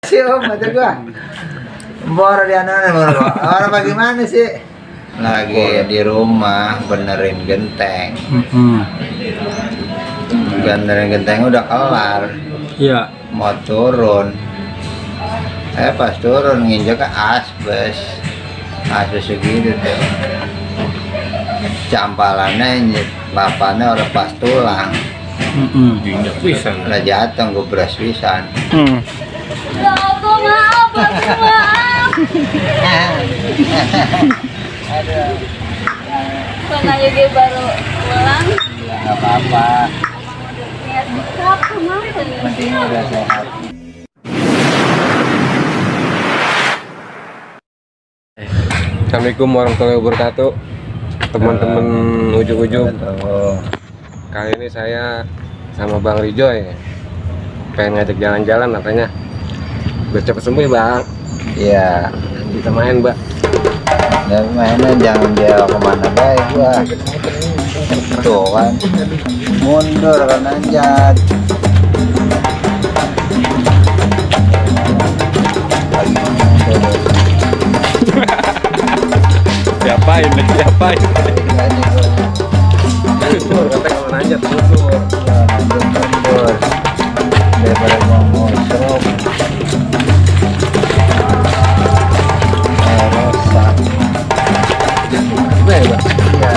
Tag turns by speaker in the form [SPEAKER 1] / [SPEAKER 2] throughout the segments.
[SPEAKER 1] sih om, kata gua. Bor di anak orang bagaimana sih? Lagi di rumah benerin genteng. Benerin genteng udah kelar.
[SPEAKER 2] Iya.
[SPEAKER 1] Mau turun. Pas turun nginjek ke asbes segitu tuh. Campalannya bapaknya orang pas tulang.
[SPEAKER 3] Diinjak pisan.
[SPEAKER 1] Lah jatuh gue beras pisan.
[SPEAKER 4] Ya Allah, maaf.
[SPEAKER 1] Aduh.
[SPEAKER 4] Karena Yogi baru pulang.
[SPEAKER 1] Ya nggak apa-apa.
[SPEAKER 4] Niat sikap kemarin.
[SPEAKER 1] Penting udah sehat.
[SPEAKER 3] Assalamualaikum warahmatullahi wabarakatuh. Teman-teman ujung-ujung. Kali ini saya sama Bang Rijoy pengen ngajak jalan-jalan katanya. Biar cepet sembuh ya Bang.
[SPEAKER 1] Iya.
[SPEAKER 3] Kita main Mbak.
[SPEAKER 1] Dan mainnya jangan dia kemana baik gua. Tuh kan. Mundur kan anjat.
[SPEAKER 3] Siapain? Mundur, kata kalau nanjat mundur.
[SPEAKER 1] Mundur. Daripada gua ngosrok. Rusak.
[SPEAKER 3] Iya Mbak.
[SPEAKER 1] Iya.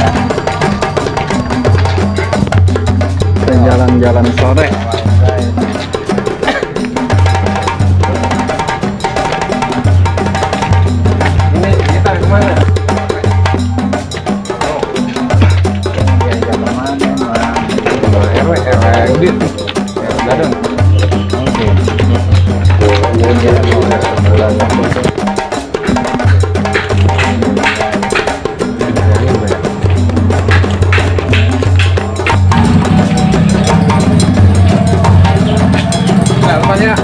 [SPEAKER 2] Jalan-jalan sore.
[SPEAKER 3] Ini kita kemana? RW Udin. Gadon. Apanya?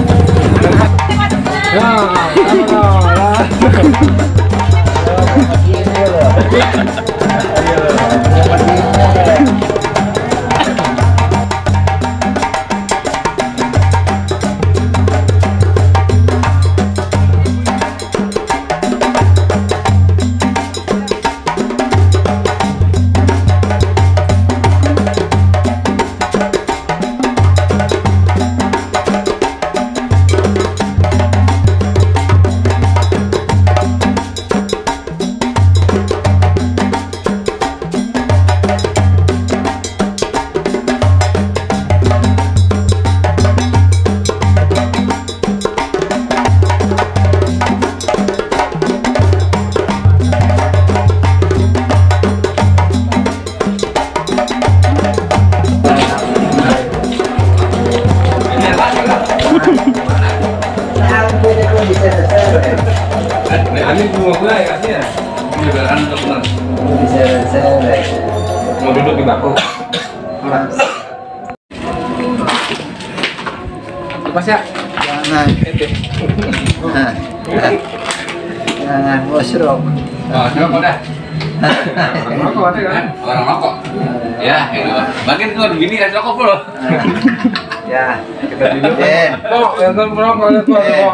[SPEAKER 3] Ini semua gue ya kasih ya. Ini biar anu benar.
[SPEAKER 1] Diseret-seret.
[SPEAKER 3] Mau duduk di bangku. Lepas ya.
[SPEAKER 1] Jangan. Jangan ngosrok.
[SPEAKER 5] Oh, siapa udah?
[SPEAKER 3] Orang rokok ada kan?
[SPEAKER 5] Orang rokok. Ya, itu. Bagian itu ada bini kasih rokok bro.
[SPEAKER 1] Ya.
[SPEAKER 3] Kita tidur.
[SPEAKER 1] Den.
[SPEAKER 3] Oh, yang kan merokok lihat rokok.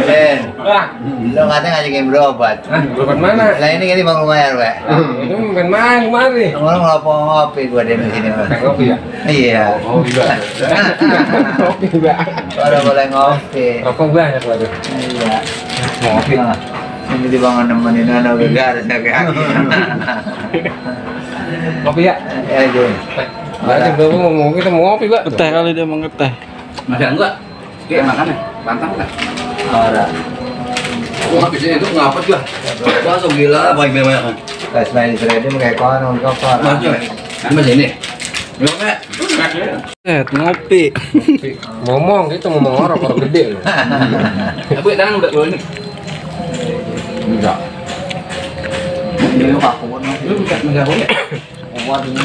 [SPEAKER 1] Den.
[SPEAKER 3] Nah,
[SPEAKER 1] Lo katanya ngajakin berobat.
[SPEAKER 3] berobat mana?
[SPEAKER 1] Lah ini bang lumayan, Pak.
[SPEAKER 3] Itu main main kemari.
[SPEAKER 1] Ngomong ngopi gua di sini, Pak.
[SPEAKER 3] Kopi ya?
[SPEAKER 1] Iya.
[SPEAKER 3] Oh, iya. Kopi juga.
[SPEAKER 1] Udah boleh ngopi.
[SPEAKER 3] Rokok banyak waduh.
[SPEAKER 1] Iya.
[SPEAKER 3] Ngopi.
[SPEAKER 1] Nah, ini dibangun nemenin anak gegar saya kayak.
[SPEAKER 3] Kopi ya?
[SPEAKER 1] Ya, Jun.
[SPEAKER 3] Banyak dulu mau kita mau ngopi, Pak.
[SPEAKER 2] Ngeteh kali dia mau ngeteh.
[SPEAKER 5] Masih enggak? Kayak makannya. Pantang enggak?
[SPEAKER 1] Ora.
[SPEAKER 5] Wah, biasanya itu ngapa juga? Langsung gila, banyak-banyak kan.
[SPEAKER 1] Pas main di trading kayak kono kopar.
[SPEAKER 5] Masuk. Mas ini. Belum ya?
[SPEAKER 2] Ngopi.
[SPEAKER 3] Ngomong gitu ngomong orang gede.
[SPEAKER 5] Tapi tangan udah ini.
[SPEAKER 1] Enggak. Ini aku pun.
[SPEAKER 5] Lu bukan enggak boleh.
[SPEAKER 1] Kuat ini.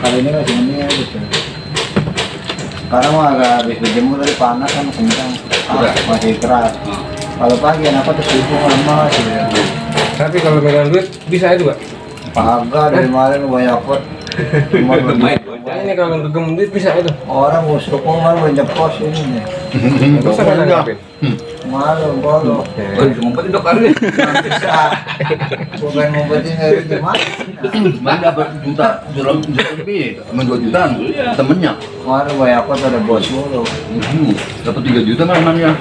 [SPEAKER 1] Kali ini masih ini ya gitu. Karena mau agak habis berjemur tadi panas kan kencang. Masih keras. Kalau pagi apa tuh ibu lama sih.
[SPEAKER 3] Tapi kalau megang duit bisa itu, Pak.
[SPEAKER 1] Agak dari kemarin banyak pot. Cuma
[SPEAKER 5] Main.
[SPEAKER 3] Ini kalau kegemendit bisa itu.
[SPEAKER 1] Orang busuk mau nyepos ini nih.
[SPEAKER 3] Terus apa nanggapin?
[SPEAKER 1] Malu, bodoh.
[SPEAKER 5] Oh, ngumpet dok kali.
[SPEAKER 1] Bisa. Bukan ngumpetin dari gimana?
[SPEAKER 5] Mana dapat juta lebih, sama 2 jutaan temennya.
[SPEAKER 1] Kemarin banyak aku ada bos mulu.
[SPEAKER 5] Dapat 3 juta namanya.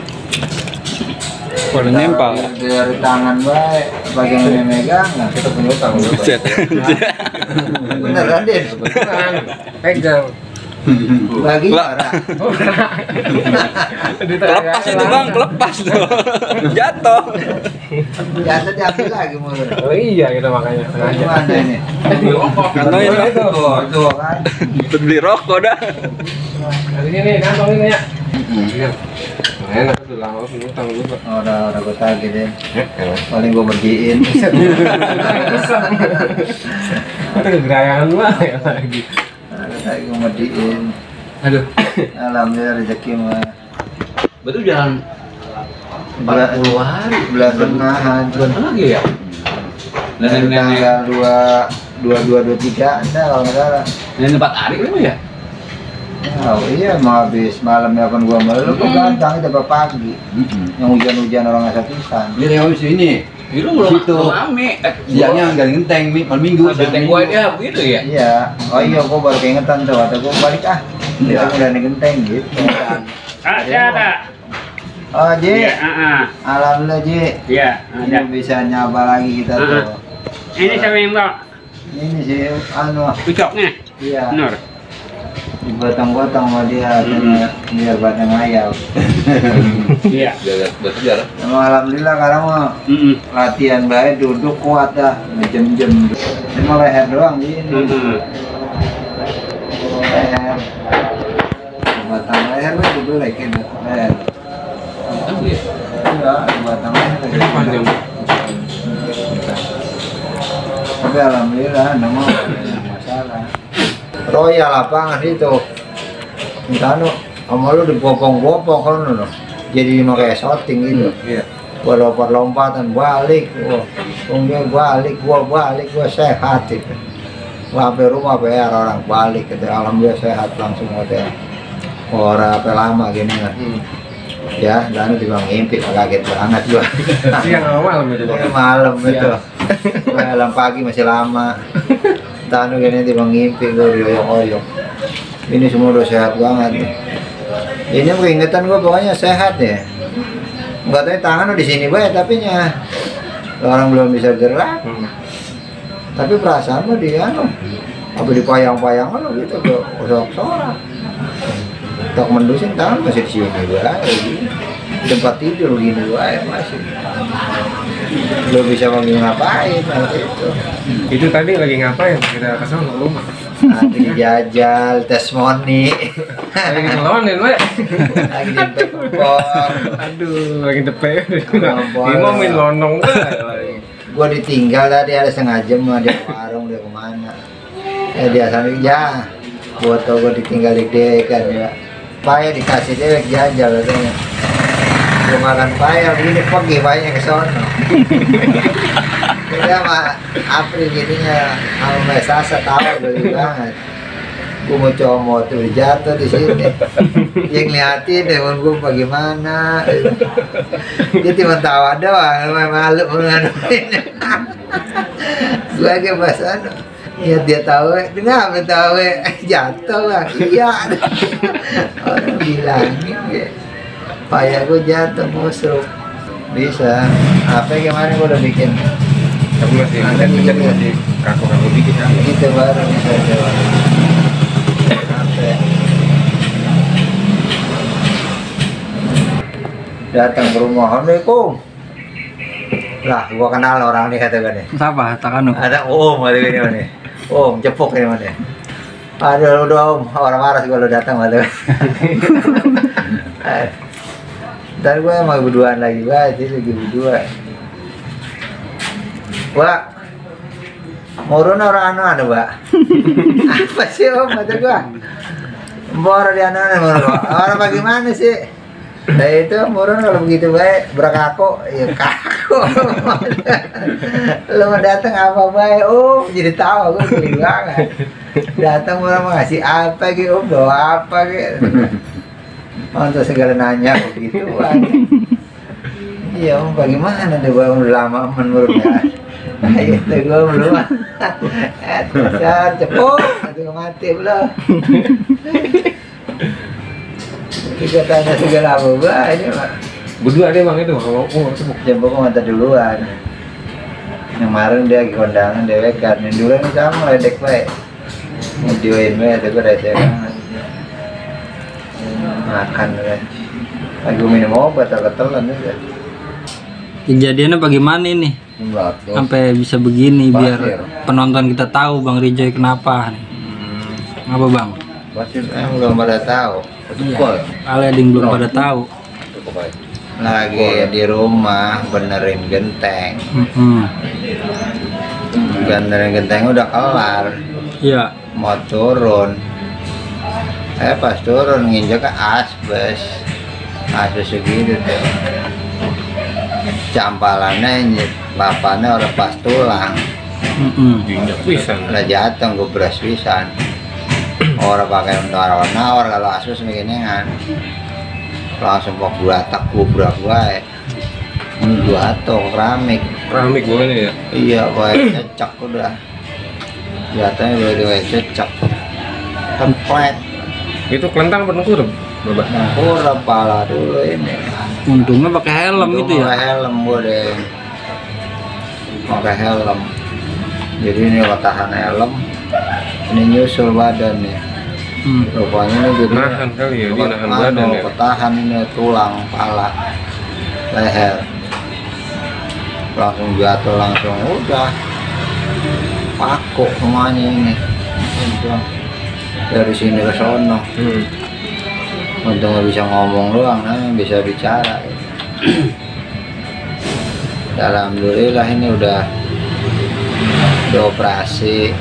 [SPEAKER 2] Pada nempel.
[SPEAKER 1] Dari tangan baik, bagian yang megang, nah
[SPEAKER 3] Kita punya utang.
[SPEAKER 2] Set.
[SPEAKER 1] beneran deh.
[SPEAKER 3] Pegang.
[SPEAKER 1] Bagi
[SPEAKER 2] Lah.
[SPEAKER 1] parah.
[SPEAKER 2] Kelepas itu bang, kelepas tuh. Jatuh.
[SPEAKER 1] Jatuh diambil lagi mulu.
[SPEAKER 3] Oh iya kita makanya sengaja.
[SPEAKER 1] Gimana ini?
[SPEAKER 2] Karena itu
[SPEAKER 1] Tuh kan.
[SPEAKER 2] beli rokok dah.
[SPEAKER 3] Dari sini kantong ini ya. Iya. Enak tuh lama utang dulu.
[SPEAKER 1] Udah gue tagih deh. Paling gue berdiin.
[SPEAKER 3] Itu kegerayangan lah ya lagi.
[SPEAKER 1] Tadi gue berdiin.
[SPEAKER 5] Aduh,
[SPEAKER 1] Alhamdulillah rezeki mah.
[SPEAKER 5] betul jalan 40 hari.
[SPEAKER 1] Bulan tengahan.
[SPEAKER 5] Bulan lagi ya?
[SPEAKER 1] Dari tanggal 22-23 ada kalau nggak salah.
[SPEAKER 5] Nenek 4 hari kan ya?
[SPEAKER 1] Oh iya, mau habis malam ya kan gua malu ke gantang itu pagi. Yang hujan-hujan orang asal-asalan.
[SPEAKER 5] Ini yang habis ini. Itu belum
[SPEAKER 1] Situ.
[SPEAKER 5] rame. Siangnya galing genteng, malam minggu. Genteng gua dia begitu ya?
[SPEAKER 1] Iya. Oh iya, gua baru keingetan tuh. Kata gua balik ah.
[SPEAKER 5] Iya.
[SPEAKER 1] Kita udah nih genteng gitu.
[SPEAKER 6] Ada.
[SPEAKER 1] Oh Ji,
[SPEAKER 6] Iya,
[SPEAKER 1] alhamdulillah Ji.
[SPEAKER 6] iya,
[SPEAKER 1] Ini bisa nyaba lagi kita tuh.
[SPEAKER 6] Ini siapa yang bawa?
[SPEAKER 1] Ini sih anu,
[SPEAKER 6] Ucoknya,
[SPEAKER 1] iya.
[SPEAKER 6] Nur.
[SPEAKER 1] Digotong-gotong sama dia biar batang ayam.
[SPEAKER 6] Iya.
[SPEAKER 5] Bersejarah.
[SPEAKER 1] Emang alhamdulillah karena mah latihan baik, duduk kuat dah, jam-jam. Cuma leher doang ini. Leher. Batang leher mah itu lagi gitu. Leher. Iya, batang leher lagi.
[SPEAKER 3] Panjang.
[SPEAKER 1] Tapi alhamdulillah, nama masalah. Royal lapangan itu. Entah no, sama lu dipopong-popong kan no. Jadi kayak shooting gitu.
[SPEAKER 3] Iya.
[SPEAKER 1] Gua lompat-lompatan balik, gua balik, gua sehat itu. Gua sampai rumah PR orang balik gitu. Alhamdulillah sehat langsung ada. Orang apa lama gini kan. Ya, dan juga ngimpi kaget banget gua.
[SPEAKER 3] Siang sama malam itu.
[SPEAKER 1] Malam itu. Malam pagi masih lama. Tanu gini tiba ngimpi gua dioyok-oyok. Ini semua udah sehat banget nih. Ini keingetan gua pokoknya sehat ya. Enggak tahu tangan di sini bae tapi nya orang belum bisa gerak. Tapi perasaan mah dia anu apa dipayang-payang lo gitu ke sok-sorak. Tok mendusin tangan masih di sini bae. Tempat tidur gini bae masih. Belum bisa mau ngapain waktu itu.
[SPEAKER 3] Itu tadi lagi ngapain? Kita kesana rumah.
[SPEAKER 1] Nanti dijajal, tes money.
[SPEAKER 3] Lagi ngelonin, Mbak.
[SPEAKER 1] Lagi jempet kupon.
[SPEAKER 3] Aduh, lagi depe.
[SPEAKER 1] Ngompol.
[SPEAKER 3] Ini mau main lonong tuh.
[SPEAKER 1] Gua ditinggal tadi ada setengah jam sama dia warung dia kemana. Dia sana ya. Gua tau gua ditinggal di dekan ya. Payah dikasih dia jajal katanya. Gua makan payah begini pergi payahnya ke sono. Dia sama April gininya sama Mbak Sasa tahu beli banget. Gua mau comot tuh jatuh di sini. Yang liatin deh gua bagaimana. Dia cuma tawa doang, malu menganuin. Gua ke bahasan. Ya dia tahu, dengar tahu jatuh lah. Iya. Orang bilangin ya. Payah gue jatuh musuh. Bisa. Apa kemarin gue udah bikin.
[SPEAKER 3] Tapi masih ada kerjaan masih kaku-kaku dikit kan.
[SPEAKER 1] Gitu baru bisa jawab. Apa? Datang ke rumah, Assalamualaikum. Lah, gua kenal orang nih kata gue nih.
[SPEAKER 2] Siapa? Takanu.
[SPEAKER 1] Ada om kata gue nih mana? Om cepuk nih mana? Aduh udah om, orang waras gua lo datang kata gue. Ntar gue mau berduaan lagi, lagi berdua. Wah, Morona orang anu ada, Mbak. Apa sih om kata gue? Mbak di anu orang bagaimana sih? Nah itu Morona kalau begitu baik berakaku, ya kaku. Lo mau datang apa baik? Oh jadi tahu aku geli banget. Datang orang mau ngasih apa gitu, bawa apa gitu. Untuk segala nanya begitu iya, bagaimana deh gua udah lama menurutnya. Ayo tuh gua belum. Dasar cepuk, nanti mati belum. Kita tanya segala apa ini Pak.
[SPEAKER 3] Berdua deh bang itu kalau
[SPEAKER 1] Jemput mata duluan. Yang kemarin dia lagi kondangan dewek kan, yang dulu ini sama ledek baik. Ngedioin baik, itu udah saya banget. Makan kan. Lagi minum obat atau ketelan juga.
[SPEAKER 2] Kejadiannya bagaimana ini? Sampai bisa begini biar penonton kita tahu Bang Rijoy kenapa nih. Apa Bang?
[SPEAKER 1] Pasti belum pada tahu.
[SPEAKER 2] Iya, ada yang belum pada tahu.
[SPEAKER 1] Lagi di rumah benerin genteng. Benerin genteng udah kelar.
[SPEAKER 2] Iya.
[SPEAKER 1] Mau turun. Pas turun nginjek ke asbes. Asbes segitu tuh. Campalannya bapaknya orang pas tulang.
[SPEAKER 3] diinjak pisan.
[SPEAKER 1] Udah jatuh gue beras pisan. Orang pakai nawar kalau asbes beginian. Langsung kok gubrak gue. Jatuh keramik.
[SPEAKER 3] Keramik gimana ya?
[SPEAKER 1] Iya, gue cecak udah. Jatuhnya gue cecak. Template.
[SPEAKER 3] Itu kelentang apa nengkur? Bapak.
[SPEAKER 1] Kurang pala dulu ini.
[SPEAKER 2] Untungnya pakai helm itu ya.
[SPEAKER 1] Pakai helm gue deh. Pakai helm. Jadi ini kalau tahan helm, ini nyusul badan nih. Rupanya ini jadi
[SPEAKER 3] Nahan kali ya, dia nahan badan ya.
[SPEAKER 1] Ketahan ini tulang, pala, leher. Langsung jatuh langsung udah. Paku semuanya ini. Udah. Dari sini ke sono. Untung nggak bisa ngomong doang, bisa bicara. Alhamdulillah ini udah operasi,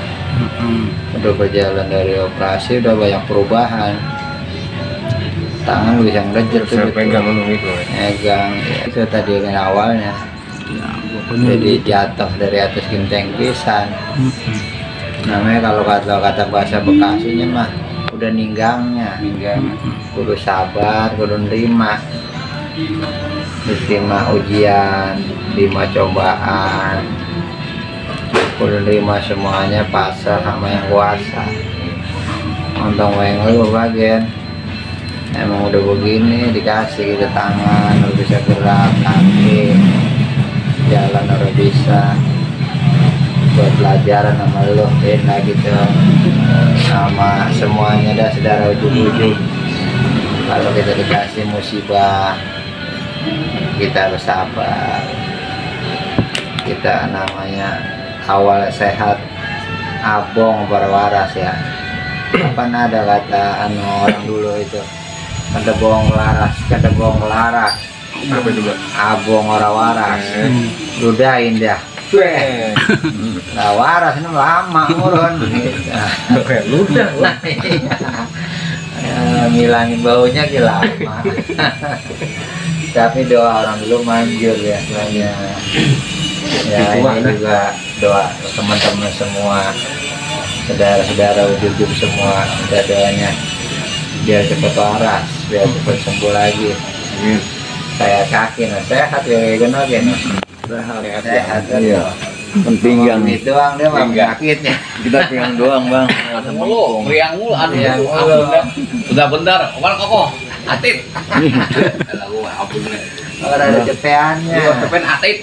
[SPEAKER 1] udah berjalan dari operasi, udah banyak perubahan. Tangan bisa ngerejer tuh,
[SPEAKER 3] Saya pegang itu.
[SPEAKER 1] megang. Ya, itu tadi kan awalnya. Jadi jatuh dari atas genteng pisan. Namanya kalau kata bahasa Bekasinya mah udah ninggangnya, kudu sabar, kudu nerima, diterima ujian, terima cobaan, kudu nerima semuanya, pasrah sama yang kuasa. Untung yang lu bagian emang udah begini, dikasih gitu tangan, udah bisa gerak, kaki, jalan udah bisa. Buat pelajaran sama lo enak gitu, sama semuanya dah saudara ujung-ujung. Kalau kita dikasih musibah, kita harus sabar. Kita namanya awal sehat, abong berwaras ya. Kapan ada kata orang dulu itu, kada bohong laras, kada bohong laras.
[SPEAKER 3] Apa itu Pak?
[SPEAKER 1] Abong orang waras, ludahin dia. Nah waras ini lama urun
[SPEAKER 3] Ludah.
[SPEAKER 1] ngilangin baunya lama. Tapi doa orang dulu manjur ya sebenarnya. Ya ini juga doa teman-teman semua, saudara-saudara ujung semua, doanya biar cepat waras, biar cepat sembuh lagi. Kayak kaki sehat ya gini sehat kan ya.
[SPEAKER 5] Pinggang
[SPEAKER 1] Itu doang dia mah sakitnya.
[SPEAKER 5] kita pinggang doang bang.
[SPEAKER 6] Mulu, riang mulu,
[SPEAKER 1] Riang
[SPEAKER 6] aduh,
[SPEAKER 1] mulu.
[SPEAKER 6] udah bentar, kemana kokoh? Atit.
[SPEAKER 1] Orang ada cepeannya.
[SPEAKER 6] Cepen atit.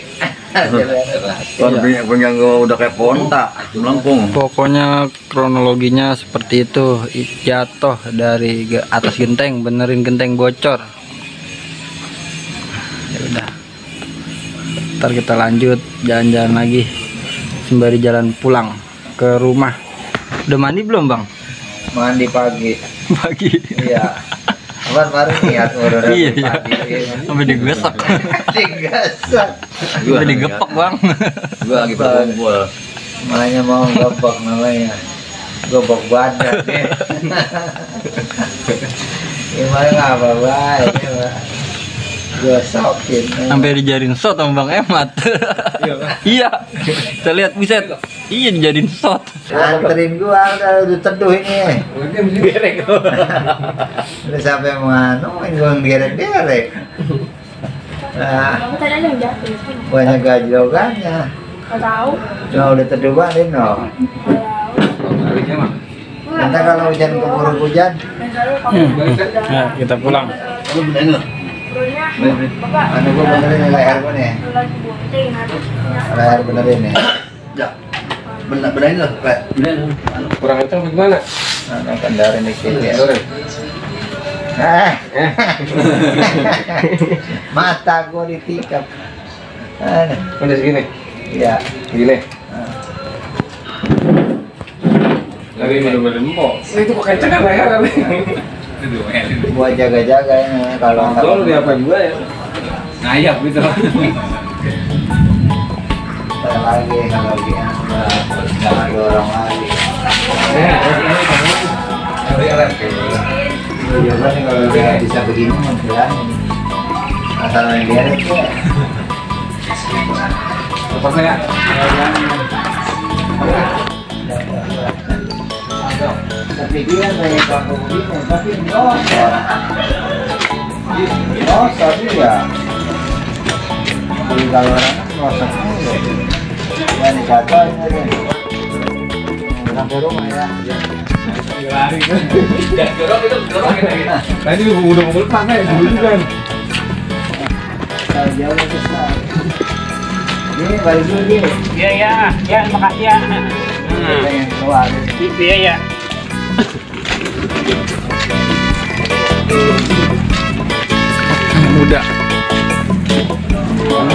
[SPEAKER 5] Kalau pinggang gua udah kayak ponta, melengkung.
[SPEAKER 2] Pokoknya kronologinya seperti itu. Jatuh dari atas genteng, benerin genteng bocor. Ya udah. Ntar kita lanjut jalan-jalan lagi sembari jalan pulang ke rumah. Udah mandi belum Bang?
[SPEAKER 1] Mandi pagi.
[SPEAKER 2] Pagi.
[SPEAKER 1] Iya. Kapan baru niat udah
[SPEAKER 2] Iya, iya.
[SPEAKER 1] pagi.
[SPEAKER 2] Sampai digosok.
[SPEAKER 1] Digasok.
[SPEAKER 2] Sampai digepok Bang.
[SPEAKER 5] Gua lagi berkumpul.
[SPEAKER 1] Makanya mau gobok namanya. Gobok badan ya. Gimana nggak apa-apa ya, Pak. Gosokin.
[SPEAKER 2] Sampai dijadiin shot sama Bang Emat. Iya. Kita lihat buset. Iya dijadiin shot.
[SPEAKER 1] Anterin gua udah teduh ini. Udah sampai menganu, gua ngerek-ngerek. Nah,
[SPEAKER 4] Kamu tadi ada yang jatuh.
[SPEAKER 1] banyak gajlogannya.
[SPEAKER 4] Nggak tahu.
[SPEAKER 1] Cuma udah teduh banget no. Nanti kalau hujan keburu hujan,
[SPEAKER 2] Nah, kita pulang.
[SPEAKER 5] Lu benerin lo.
[SPEAKER 1] anu gua benerin leher gua nih.
[SPEAKER 4] Lagi bunting harusnya.
[SPEAKER 1] Leher benerin nih.
[SPEAKER 5] Ya. Benerin lo, Pak. Benerin.
[SPEAKER 3] Kurang kencang bagaimana?
[SPEAKER 1] Anu kendarin dikit ya.
[SPEAKER 3] Sorry.
[SPEAKER 1] Mata gua ditikap. Anu,
[SPEAKER 3] Udah segini.
[SPEAKER 1] iya.
[SPEAKER 3] Gini. Lagi bener-bener empok. Itu kok kenceng kan leher kan?
[SPEAKER 1] Gua jaga-jaga ini kalau
[SPEAKER 3] Kalau dia apa gua ya?
[SPEAKER 6] Ngayap gitu.
[SPEAKER 1] saya lagi kalau dia jangan dorong lagi. Lu juga nih kalau dia bisa begini menghilangin. Asal yang dia itu ya.
[SPEAKER 3] Lepas saya.
[SPEAKER 1] Tapi dia kayak kampung begini, tapi ngosor. Ngosor dia. Jadi kalau orang kan ngosor mulu. Ya nih jatuhnya dia. Sampai rumah ya.
[SPEAKER 6] Lari kan. Dan jorok itu jorok gitu.
[SPEAKER 3] Tadi udah mau pakai dulu kan.
[SPEAKER 1] Kalau jauh besar. Ini balik dulu nih.
[SPEAKER 6] Iya, makasih ya.
[SPEAKER 1] Pengen keluar.
[SPEAKER 6] Iya ya.
[SPEAKER 2] Muda.
[SPEAKER 1] Tulang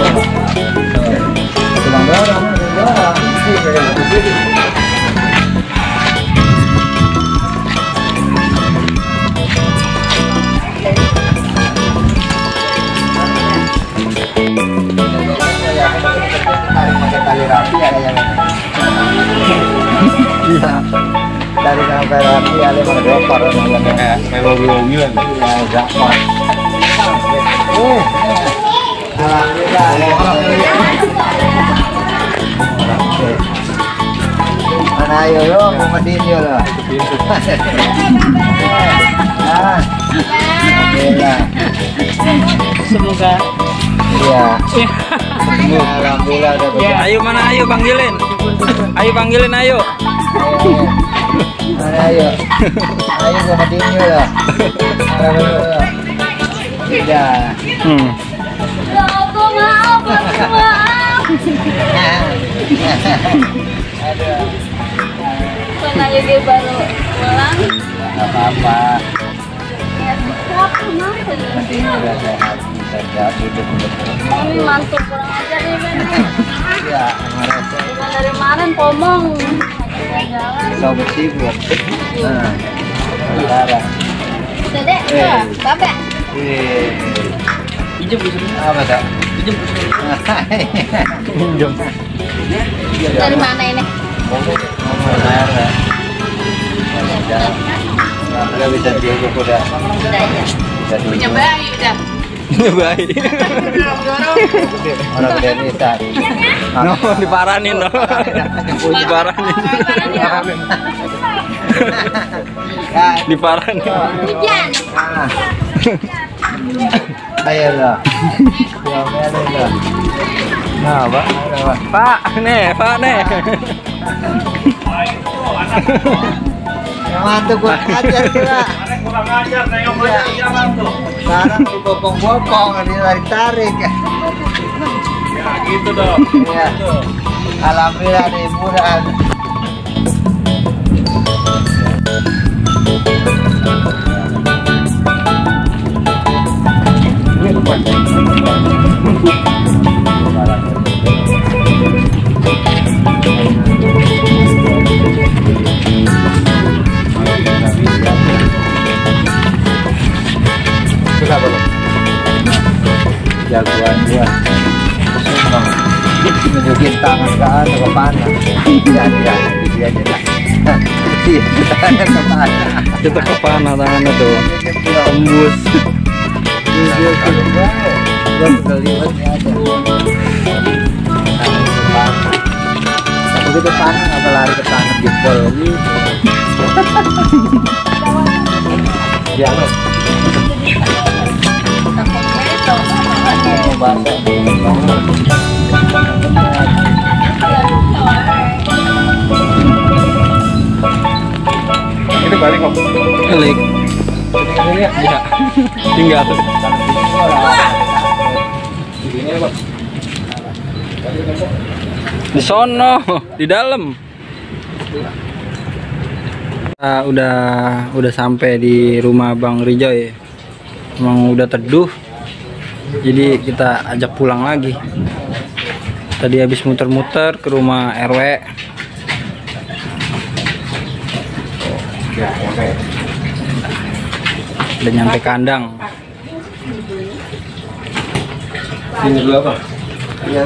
[SPEAKER 1] dorong, dorong. Tarik pakai tali rapi ada yang dari sampai rapi ada yang dropper namanya.
[SPEAKER 3] Kayak mobil-mobilan.
[SPEAKER 1] Ya, jackpot. Alhamdulillah. Mana ayo lo, mau medinyo lo. Alhamdulillah.
[SPEAKER 2] Semoga.
[SPEAKER 1] Iya. Alhamdulillah udah berjalan.
[SPEAKER 2] Ayo mana ayo panggilin. Ayo panggilin ayo.
[SPEAKER 1] Mana ayo. Ayo mau medinyo lo. Alhamdulillah. Tidak.
[SPEAKER 4] Ya Allah, maaf, maaf.
[SPEAKER 1] Aduh.
[SPEAKER 4] Karena juga baru pulang.
[SPEAKER 1] Gak apa-apa.
[SPEAKER 4] Ya, siapa maaf.
[SPEAKER 1] Nanti udah sehat. Bisa duduk
[SPEAKER 4] Mami mantu kurang ajar nih, Ben.
[SPEAKER 1] ya, ngerasa
[SPEAKER 4] Cuma dari kemarin pomong. Jalan.
[SPEAKER 1] sobat sibuk. Nah, sekarang.
[SPEAKER 4] Udah deh, udah. Babak.
[SPEAKER 2] Pinjam
[SPEAKER 1] Apa tak?
[SPEAKER 2] Pinjam.
[SPEAKER 4] Dari mana ini?
[SPEAKER 1] Ngomong air ya. Nggak bisa diukur udah.
[SPEAKER 4] Udah ya.
[SPEAKER 1] Bisa diukur.
[SPEAKER 4] bayi udah.
[SPEAKER 2] Baik.
[SPEAKER 1] Orang udah bisa.
[SPEAKER 2] No, diparanin no. Diparanin. Diparanin.
[SPEAKER 4] Hujan.
[SPEAKER 1] Ayo lah. Diomelin lah. Nah, Pak. Ayo, Pak.
[SPEAKER 2] Pak, nih.
[SPEAKER 1] Yang mantu gua ajar gua.
[SPEAKER 6] Kurang ajar, nengok aja jalan tuh.
[SPEAKER 1] Sekarang dibopong-bopong, ditarik-tarik.
[SPEAKER 6] Ya gitu dong.
[SPEAKER 1] Ya. Alhamdulillah nih murah. Kenapa lo? Jagoan gua. Kesumbang. Nunjukin tangan ke atas ke panah. Dia aja dah. Iya, tangannya ke panah.
[SPEAKER 2] Kita ke panah tangannya tuh. Tembus.
[SPEAKER 1] Dia Udah liwatnya aja. Tapi begitu panas apa lari ke tanah jempol gitu. Jangan.
[SPEAKER 3] Ini balik kok.
[SPEAKER 2] Balik.
[SPEAKER 3] Ini ya.
[SPEAKER 2] Iya. Tinggal.
[SPEAKER 3] Ini apa?
[SPEAKER 2] Di sono, di dalam. Udah sampai di rumah Bang Rijoy. Emang udah teduh. Jadi kita ajak pulang lagi. Tadi habis muter-muter ke rumah RW.
[SPEAKER 3] Ya, oke.
[SPEAKER 2] Udah nyampe kandang.
[SPEAKER 3] Ini dulu apa?
[SPEAKER 1] Iya,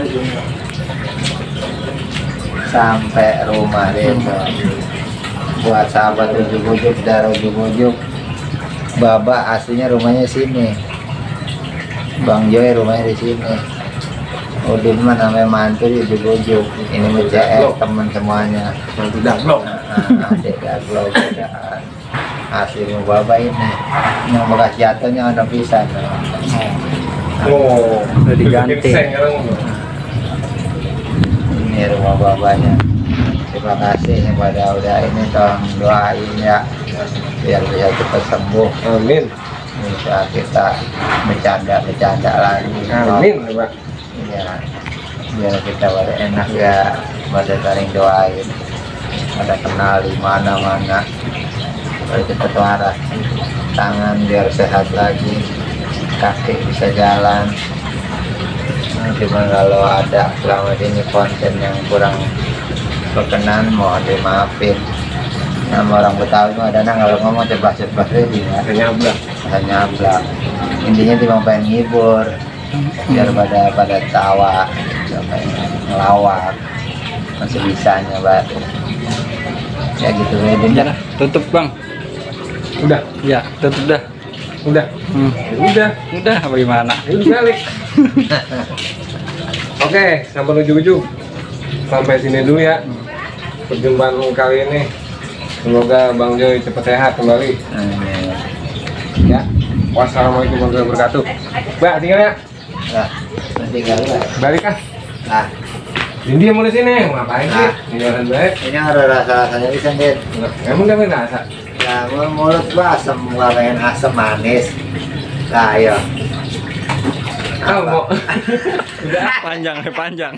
[SPEAKER 1] sampai rumah deh buat sahabat ujuk-ujuk dari ujuk-ujuk. Baba aslinya rumahnya sini, Bang Joy rumahnya di sini. Udin mah namanya mantu di ujuk-ujuk. Ini MCS teman semuanya.
[SPEAKER 3] Mantu daglok.
[SPEAKER 1] Adik daglok asli mau Baba ini. Yang bekas jatuhnya ada pisan.
[SPEAKER 3] Oh,
[SPEAKER 2] Udah diganti.
[SPEAKER 1] Ini rumah babanya. Terima kasih kepada udah ini, tolong doain ya biar bisa cepat sembuh,
[SPEAKER 3] Amin.
[SPEAKER 1] bisa kita bercanda lagi.
[SPEAKER 3] Amin, Pak.
[SPEAKER 1] Iya, biar kita pada enak ya, pada saling doain, pada kenal di mana-mana, pada cepat waras, tangan biar sehat lagi, kaki bisa jalan. Cuma kalau ada selama ini konten yang kurang berkenan mohon dimaafin. Nama orang Betawi mah ada kalau ngomong cepat-cepat ready ya. Hanya nyablak. Intinya cuma pengen ngibur, biar pada tawa, sampai ngelawak, masih bisanya batu. Ya gitu ready dah.
[SPEAKER 2] Tutup Bang.
[SPEAKER 3] Udah,
[SPEAKER 2] Ya, tutup dah.
[SPEAKER 3] udah. Udah.
[SPEAKER 2] Udah bagaimana?
[SPEAKER 3] Ini balik. Oke, sampai ujung-ujung. Sampai sini dulu ya. Perjumpaan kali ini. Semoga Bang Joy cepat sehat kembali.
[SPEAKER 1] Amin.
[SPEAKER 3] Ya. Wassalamualaikum warahmatullahi wabarakatuh. Mbak, tinggal ya.
[SPEAKER 1] Nah, nanti gak lu
[SPEAKER 3] Balik kan?
[SPEAKER 1] nah,
[SPEAKER 3] Ini dia mau di sini. Ngapain sih? Ini orang baik.
[SPEAKER 1] ini ada rasa-rasanya bisa Dit.
[SPEAKER 3] Emang udah minta rasa?
[SPEAKER 1] Nah, mulut gua asem, gua pengen asem manis. Nah, ayo.
[SPEAKER 3] Ah, mau.
[SPEAKER 2] Panjang.
[SPEAKER 3] Panjang.